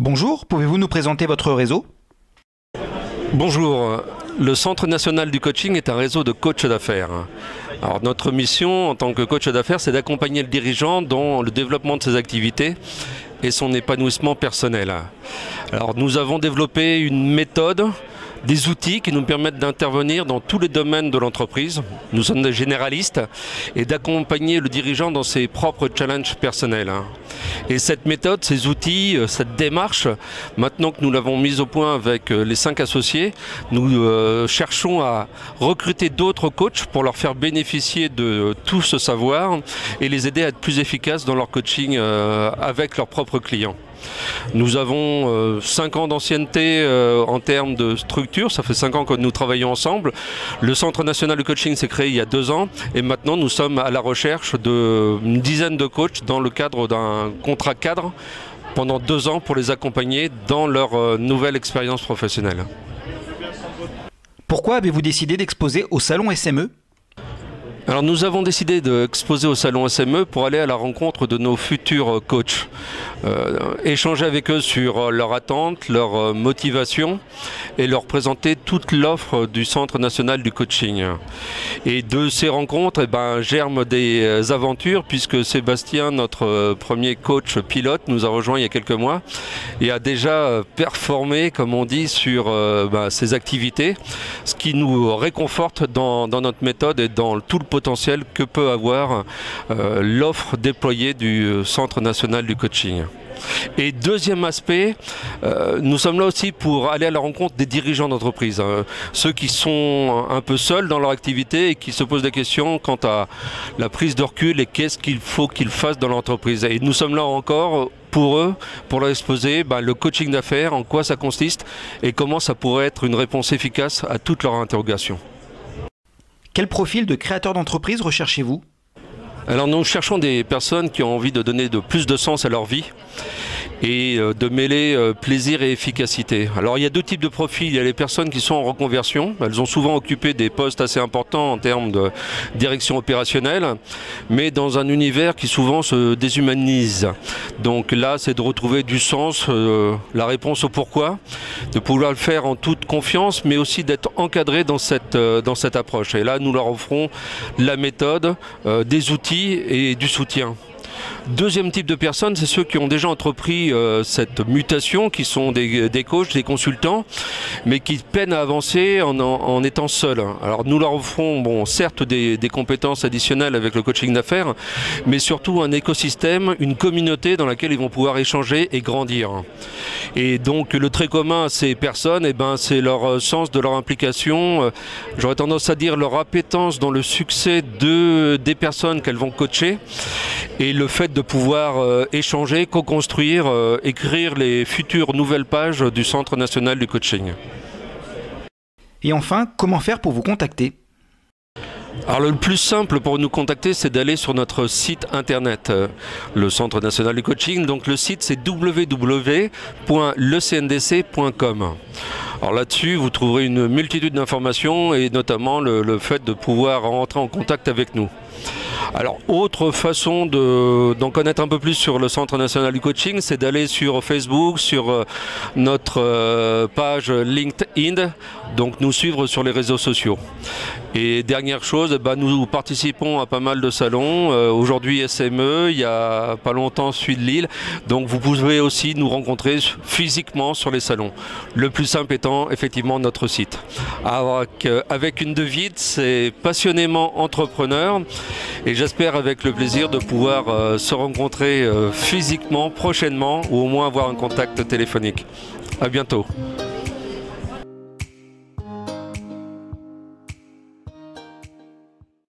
Bonjour, pouvez-vous nous présenter votre réseau? Bonjour, le Centre national du coaching est un réseau de coachs d'affaires. Alors notre mission en tant que coach d'affaires, c'est d'accompagner le dirigeant dans le développement de ses activités et son épanouissement personnel. Alors nous avons développé une méthode, des outils qui nous permettent d'intervenir dans tous les domaines de l'entreprise. Nous sommes des généralistes et d'accompagner le dirigeant dans ses propres challenges personnels. Et cette méthode, ces outils, cette démarche, maintenant que nous l'avons mise au point avec les 5 associés, nous cherchons à recruter d'autres coachs pour leur faire bénéficier de tout ce savoir et les aider à être plus efficaces dans leur coaching avec leurs propres clients. Nous avons 5 ans d'ancienneté en termes de structure, ça fait 5 ans que nous travaillons ensemble. Le Centre national de coaching s'est créé il y a 2 ans et maintenant nous sommes à la recherche d'une dizaine de coachs dans le cadre d'un contrat cadre pendant 2 ans pour les accompagner dans leur nouvelle expérience professionnelle. Pourquoi avez-vous décidé d'exposer au salon SME? Alors nous avons décidé d'exposer au salon SME pour aller à la rencontre de nos futurs coachs, échanger avec eux sur leurs attentes, leurs motivations et leur présenter toute l'offre du Centre national du coaching. Et de ces rencontres, germent des aventures puisque Sébastien, notre premier coach pilote, nous a rejoint il y a quelques mois et a déjà performé, comme on dit, sur ses activités, ce qui nous réconforte dans notre méthode et dans tout le potentiel que peut avoir l'offre déployée du Centre national du coaching. Et deuxième aspect, nous sommes là aussi pour aller à la rencontre des dirigeants d'entreprise, ceux qui sont un peu seuls dans leur activité et qui se posent des questions quant à la prise de recul et qu'est-ce qu'il faut qu'ils fassent dans l'entreprise. Et nous sommes là encore pour eux, pour leur exposer le coaching d'affaires, en quoi ça consiste et comment ça pourrait être une réponse efficace à toutes leurs interrogations. Quel profil de créateur d'entreprise recherchez-vous? Alors nous cherchons des personnes qui ont envie de donner plus de sens à leur vie et de mêler plaisir et efficacité. Alors il y a 2 types de profils. Il y a les personnes qui sont en reconversion. Elles ont souvent occupé des postes assez importants en termes de direction opérationnelle, mais dans un univers qui souvent se déshumanise. Donc là, c'est de retrouver du sens, la réponse au pourquoi, de pouvoir le faire en toute confiance, mais aussi d'être encadré dans cette approche. Et là, nous leur offrons la méthode, des outils et du soutien. Deuxième type de personnes, c'est ceux qui ont déjà entrepris cette mutation, qui sont des coachs, des consultants, mais qui peinent à avancer en étant seuls. Alors nous leur offrons, certes des compétences additionnelles avec le coaching d'affaires, mais surtout un écosystème, une communauté dans laquelle ils vont pouvoir échanger et grandir. Et donc le trait commun à ces personnes, c'est leur sens de leur implication, j'aurais tendance à dire leur appétence dans le succès des personnes qu'elles vont coacher, et le fait de pouvoir échanger, co-construire, écrire les futures nouvelles pages du Centre national du coaching. Et enfin, comment faire pour vous contacter? Alors le plus simple pour nous contacter, c'est d'aller sur notre site internet, le Centre national du coaching. Donc le site, c'est www.lecndc.com. Alors là-dessus, vous trouverez une multitude d'informations et notamment le fait de pouvoir rentrer en contact avec nous. Alors, autre façon d'en connaître un peu plus sur le Centre national du coaching, c'est d'aller sur Facebook, sur notre page LinkedIn, donc nous suivre sur les réseaux sociaux. Et dernière chose, nous participons à pas mal de salons. Aujourd'hui SME, il y a pas longtemps celui de Lille, donc vous pouvez aussi nous rencontrer physiquement sur les salons. Le plus simple étant effectivement notre site. Avec une devise, c'est passionnément entrepreneur. Et j'espère avec le plaisir de pouvoir se rencontrer physiquement prochainement ou au moins avoir un contact téléphonique. À bientôt.